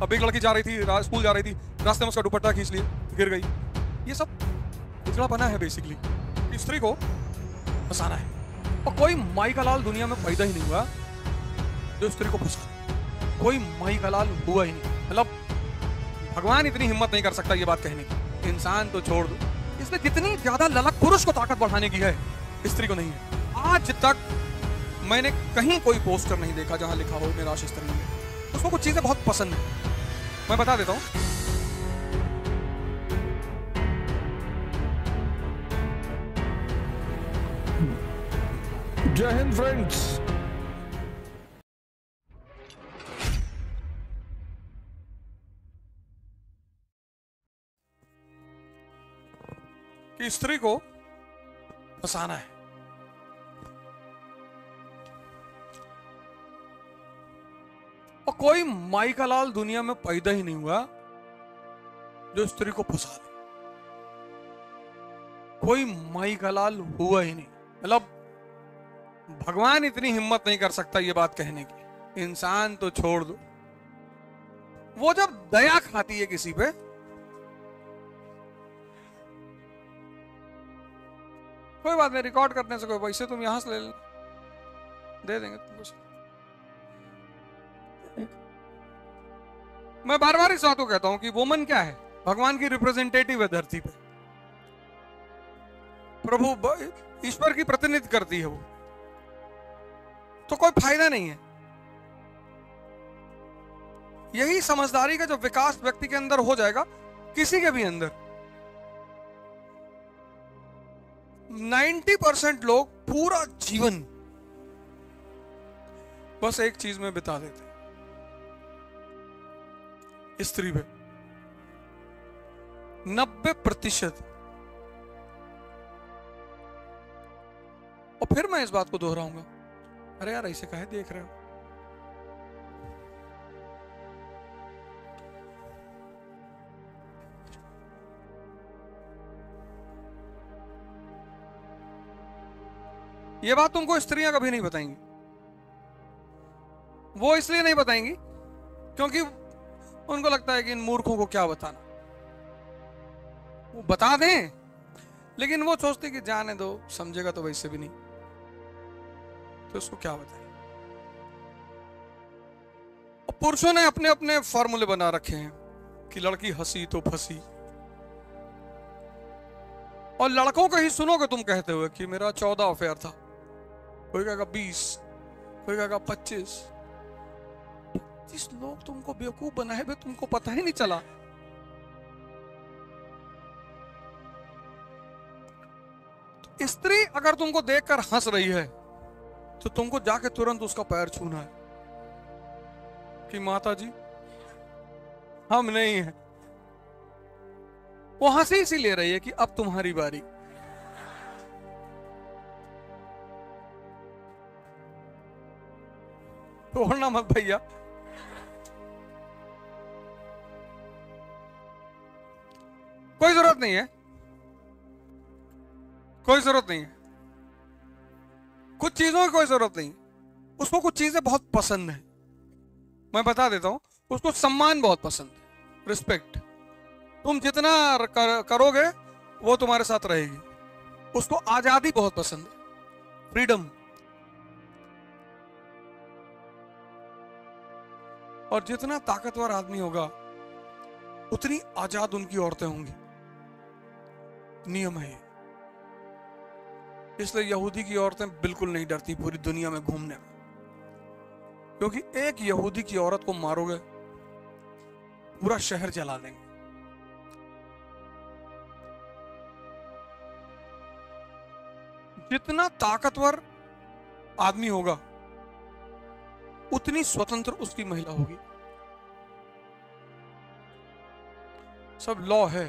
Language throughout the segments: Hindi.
अब एक लड़की जा रही थी, स्कूल जा रही थी, रास्ते में उसका दुपट्टा खींच लिया, गिर गई। ये सब उजड़ा बना है बेसिकली, स्त्री को फंसाना है। और कोई माई का लाल दुनिया में पैदा ही नहीं हुआ जो स्त्री को फंसा। कोई माई का लाल हुआ ही नहीं, मतलब भगवान इतनी हिम्मत नहीं कर सकता ये बात कहने की। इंसान तो छोड़ दो, इसमें जितनी ज्यादा ललक पुरुष को ताकत बढ़ाने की है, स्त्री को नहीं है। आज तक मैंने कहीं कोई पोस्टर नहीं देखा जहां लिखा हो निराश स्त्री है। उसको कुछ चीजें बहुत पसंद है, मैं बता देता हूं। जय हिंद फ्रेंड्स। कि स्त्री को फंसाना है। और कोई माई का लाल दुनिया में पैदा ही नहीं हुआ जो स्त्री को फंसा दे। कोई माई का लाल हुआ ही नहीं, मतलब भगवान इतनी हिम्मत नहीं कर सकता ये बात कहने की। इंसान तो छोड़ दो, वो जब दया खाती है किसी पे, कोई बात नहीं, रिकॉर्ड करने से कोई पैसे तुम यहां से ले लेना, दे देंगे तुमको। मैं बार बार इस बात को कहता हूं कि वुमन क्या है, भगवान की रिप्रेजेंटेटिव है धरती पे। प्रभु ईश्वर की प्रतिनिधित्व करती है वो, तो कोई फायदा नहीं है। यही समझदारी का जब विकास व्यक्ति के अंदर हो जाएगा, किसी के भी अंदर, 90% लोग पूरा जीवन बस एक चीज में बिता देते, स्त्री पे। 90%। और फिर मैं इस बात को दोहराऊंगा, अरे यार ऐसे काहे देख रहे हो? ये बात तुमको स्त्रियां कभी नहीं बताएंगी। वो इसलिए नहीं बताएंगी क्योंकि उनको लगता है कि इन मूर्खों को क्या बताना। वो बता दें, लेकिन वो सोचते कि जाने दो, समझेगा तो वैसे भी नहीं, तो उसको क्या बताएं। और पुरुषों ने अपने अपने फॉर्मूले बना रखे हैं कि लड़की हंसी तो फंसी। और लड़कों को ही सुनोगे तुम कहते हुए कि मेरा 14 अफेयर था, कोई कहेगा 20, कोई कहेगा 25। लोग तुमको बेवकूफ बनाए हुए, तुमको पता ही नहीं चला। तो स्त्री अगर तुमको देखकर हंस रही है तो तुमको जाके तुरंत उसका पैर छूना है कि माता जी हम नहीं है। वो हंसी इसी ले रही है कि अब तुम्हारी बारी। तोड़ना मत भैया। कोई जरूरत नहीं है, कोई जरूरत नहीं है, कुछ चीजों की कोई जरूरत नहीं। उसको कुछ चीजें बहुत पसंद है, मैं बता देता हूं। उसको सम्मान बहुत पसंद है, रिस्पेक्ट। तुम जितना करोगे वो तुम्हारे साथ रहेगी। उसको आजादी बहुत पसंद है, फ्रीडम। और जितना ताकतवर आदमी होगा उतनी आजाद उनकी औरतें होंगी, नियम है ये। इसलिए यहूदी की औरतें बिल्कुल नहीं डरती पूरी दुनिया में घूमने में, क्योंकि एक यहूदी की औरत को मारोगे पूरा शहर जला देंगे। जितना ताकतवर आदमी होगा उतनी स्वतंत्र उसकी महिला होगी। सब लॉ है,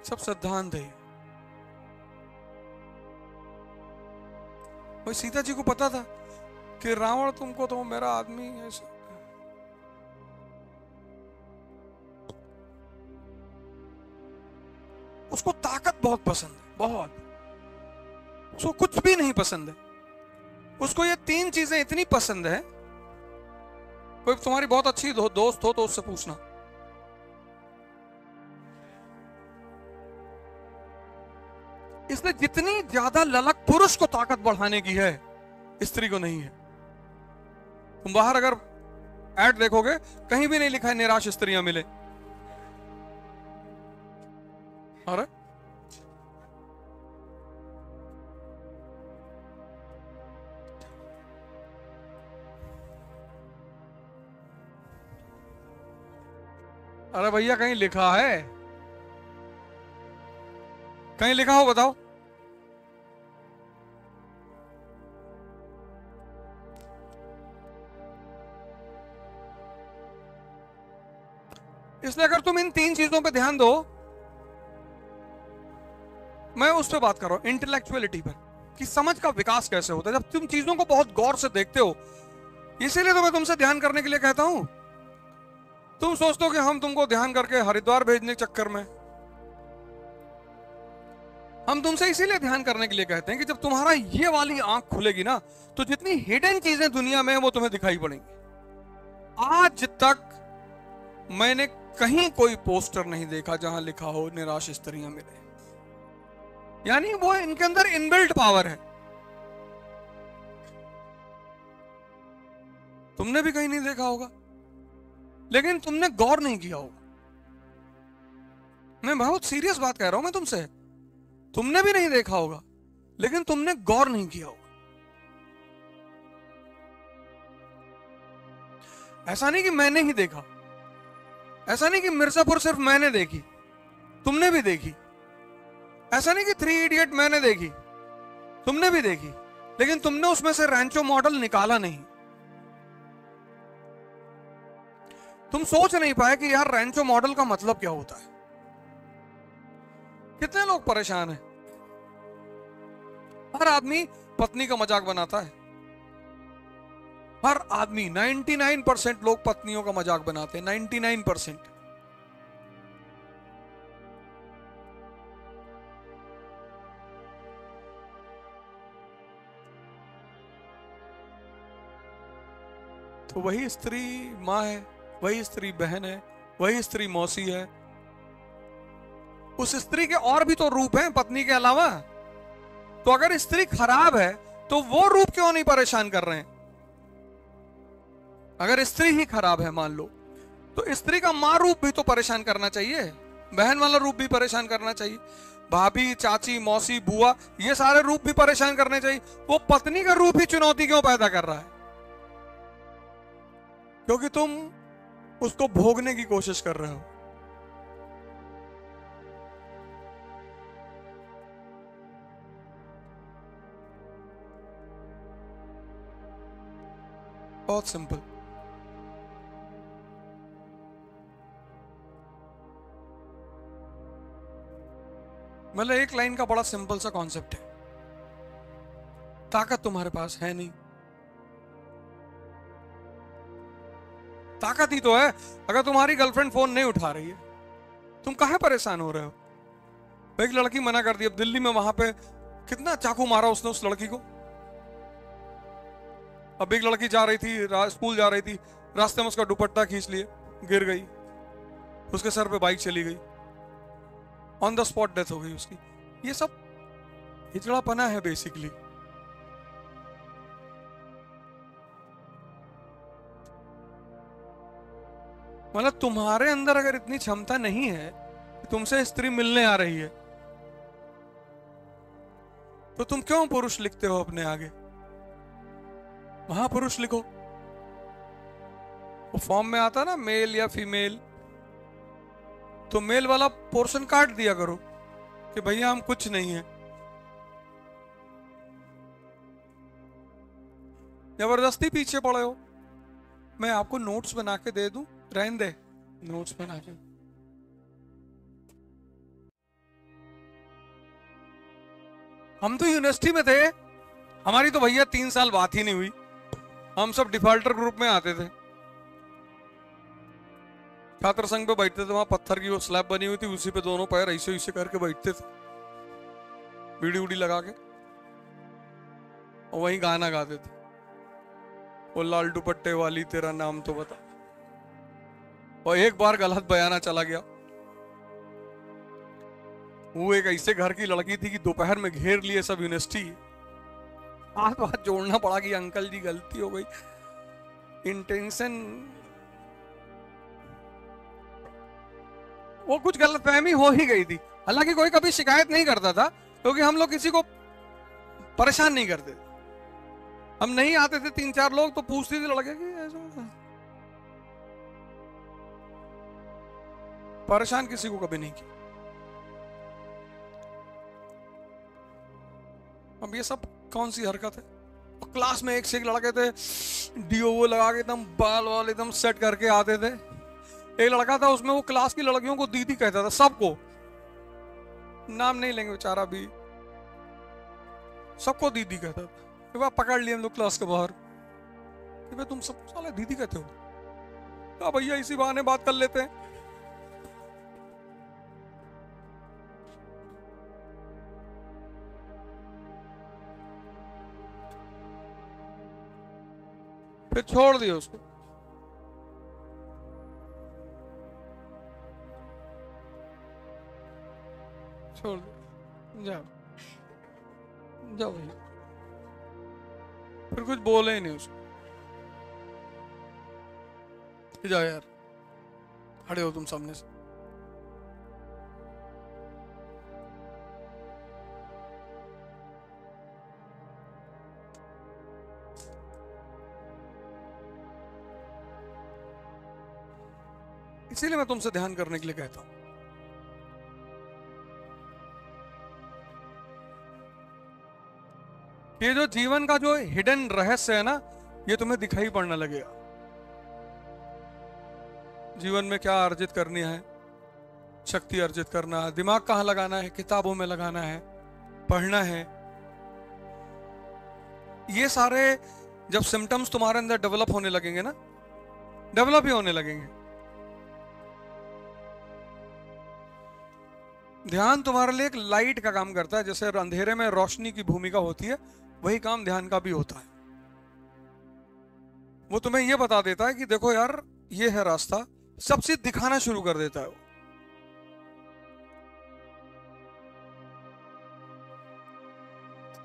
सब सिद्धांत है। भाई सीता जी को पता था कि रावण तुमको तो मेरा आदमी ऐसे। उसको ताकत बहुत पसंद है, बहुत। उसको कुछ भी नहीं पसंद है। उसको ये तीन चीजें इतनी पसंद है कोई तुम्हारी बहुत अच्छी दोस्त हो तो उससे पूछना। इसलिए जितनी ज्यादा ललक पुरुष को ताकत बढ़ाने की है, स्त्री को नहीं है। तुम बाहर अगर ऐड देखोगे, कहीं भी नहीं लिखा है निराश स्त्रियां मिले। अरे अरे भैया, कहीं लिखा है? कहीं लिखा हो बताओ। इसलिए अगर तुम इन 3 चीजों पे ध्यान दो, मैं उस पर बात कर रहा हूं, इंटेलेक्चुअलिटी पर, कि समझ का विकास कैसे होता है जब तुम चीजों को बहुत गौर से देखते हो। इसीलिए तो मैं तुमसे ध्यान करने के लिए कहता हूं। तुम सोचते हो कि हम तुमको ध्यान करके हरिद्वार भेजने के चक्कर में, हम तुमसे इसीलिए ध्यान करने के लिए कहते हैं कि जब तुम्हारा ये वाली आंख खुलेगी ना, तो जितनी हिडन चीजें दुनिया में वो तुम्हें दिखाई पड़ेंगी। आज तक मैंने कहीं कोई पोस्टर नहीं देखा जहां लिखा हो निराश स्त्रियां मिले। यानी वो इनके अंदर इनबिल्ट पावर है। तुमने भी कहीं नहीं देखा होगा, लेकिन तुमने गौर नहीं किया होगा। मैं बहुत सीरियस बात कह रहा हूं मैं तुमसे। तुमने भी नहीं देखा होगा, लेकिन तुमने गौर नहीं किया होगा। ऐसा नहीं कि मैंने ही देखा, ऐसा नहीं कि मिर्जापुर सिर्फ मैंने देखी, तुमने भी देखी। ऐसा नहीं कि 3 इडियट मैंने देखी, तुमने भी देखी, लेकिन तुमने उसमें से रैंचो मॉडल निकाला नहीं। तुम सोच नहीं पाए कि यार रैंचो मॉडल का मतलब क्या होता है। कितने लोग परेशान हैं। हर आदमी पत्नी का मजाक बनाता है। हर आदमी 99% लोग पत्नियों का मजाक बनाते हैं। 99%। तो वही स्त्री मां है, वही स्त्री बहन है, वही स्त्री मौसी है। उस स्त्री के और भी तो रूप हैं पत्नी के अलावा। तो अगर स्त्री खराब है तो वो रूप क्यों नहीं परेशान कर रहे हैं? अगर स्त्री ही खराब है मान लो, तो स्त्री का मां रूप भी तो परेशान करना चाहिए, बहन वाला रूप भी परेशान करना चाहिए, भाभी, चाची, मौसी, बुआ, ये सारे रूप भी परेशान करने चाहिए। वो पत्नी का रूप ही चुनौती क्यों पैदा कर रहा है? क्योंकि तुम उसको भोगने की कोशिश कर रहे हो। बहुत सिंपल। मतलब एक लाइन का बड़ा सिंपल सा कॉन्सेप्ट है। ताकत तुम्हारे पास है नहीं। ताकत ही तो है। अगर तुम्हारी गर्लफ्रेंड फोन नहीं उठा रही है, तुम काहे परेशान हो रहे हो? एक लड़की मना कर दी। अब दिल्ली में वहां पे कितना चाकू मारा उसने उस लड़की को। अब एक लड़की जा रही थी, स्कूल जा रही थी, रास्ते में उसका दुपट्टा खींच लिए, गिर गई, उसके सर पे बाइक चली गई, ऑन द स्पॉट डेथ हो गई उसकी। ये सब हिजड़ापना है बेसिकली। मतलब तुम्हारे अंदर अगर इतनी क्षमता नहीं है कि तुमसे स्त्री मिलने आ रही है, तो तुम क्यों पुरुष लिखते हो अपने आगे? महापुरुष लिखो। वो फॉर्म में आता ना मेल या फीमेल, तो मेल वाला पोर्शन काट दिया करो कि भैया हम कुछ नहीं है। जबरदस्ती पीछे पड़े हो। मैं आपको नोट्स बना के दे दूं, रहने दे, नोट्स बना के। हम तो यूनिवर्सिटी में थे, हमारी तो भैया 3 साल बात ही नहीं हुई। हम सब डिफॉल्टर ग्रुप में आते थे, छात्र संघ पे बैठते थे। वहां पत्थर की वो स्लैब बनी हुई थी, उसी पे दोनों पैर ऐसे ऐसे करके बैठते थे, बीड़ी उड़ी लगा के, और वहीं गाना गाते थे। वो लाल दुपट्टे वाली तेरा नाम तो बता। और एक बार गलत बयाना चला गया। वो एक ऐसे घर की लड़की थी कि दोपहर में घेर लिए सब यूनिवर्सिटी, हाथ जोड़ना पड़ा कि अंकल जी गलती हो गई, इंटेंशन, वो कुछ गलतफहमी हो ही गई थी। हालांकि कोई कभी शिकायत नहीं करता था, क्योंकि हम लोग किसी को परेशान नहीं करते। हम नहीं आते थे 3-4 लोग तो पूछती थी लड़के की, ऐसा परेशान किसी को कभी नहीं किया। अब ये सब कौन सी हरकत है। और क्लास में एक से एक लड़के थे डीओ लगा के एकदम बाल वाल एकदम सेट करके आते थे। एक लड़का था उसमें वो क्लास की लड़कियों को दीदी कहता था, सबको, नाम नहीं लेंगे बेचारा भी, सबको दीदी कहता था। एक बार पकड़ लिए हम लोग क्लास के बाहर कि भाई तुम सबको साला दीदी कहते हो। कहा भैया इसी बहाने बात कर लेते हैं। फिर छोड़ दिया उसको। छोड़ दो, जाओ जाओ भैया। फिर कुछ बोले ही नहीं उसको, जाओ यार, खड़े हो तुम सामने से। इसीलिए मैं तुमसे ध्यान करने के लिए कहता हूं। ये जो जीवन का जो हिडन रहस्य है ना, ये तुम्हें दिखाई पड़ने लगेगा। जीवन में क्या अर्जित करनी है, शक्ति अर्जित करना है, दिमाग कहां लगाना है, किताबों में लगाना है, पढ़ना है। ये सारे जब सिम्टम्स तुम्हारे अंदर डेवलप होने लगेंगे ना, डेवलप ही होने लगेंगे। ध्यान तुम्हारे लिए एक लाइट का काम करता है, जैसे अंधेरे में रोशनी की भूमिका होती है, वही काम ध्यान का भी होता है। वो तुम्हें यह बता देता है कि देखो यार ये है रास्ता, सब चीज दिखाना शुरू कर देता है वो।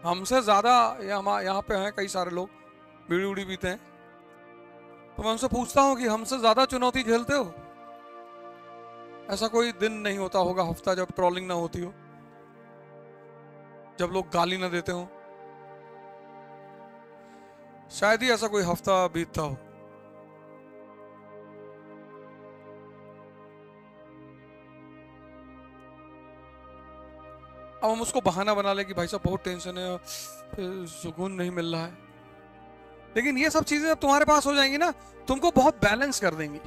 हमसे ज्यादा यहाँ पे हैं कई सारे लोग बीड़ी उड़ी पीते हैं, तो मैं उनसे पूछता हूं कि हमसे ज्यादा चुनौती झेलते हो? ऐसा कोई दिन नहीं होता होगा, हफ्ता, जब ट्रोलिंग ना होती हो, जब लोग गाली ना देते हो। शायद ही ऐसा कोई हफ्ता बीतता हो। अब हम उसको बहाना बना ले कि भाई साहब बहुत टेंशन है, सुकून नहीं मिल रहा है। लेकिन ये सब चीजें जब तुम्हारे पास हो जाएंगी ना, तुमको बहुत बैलेंस कर देंगी।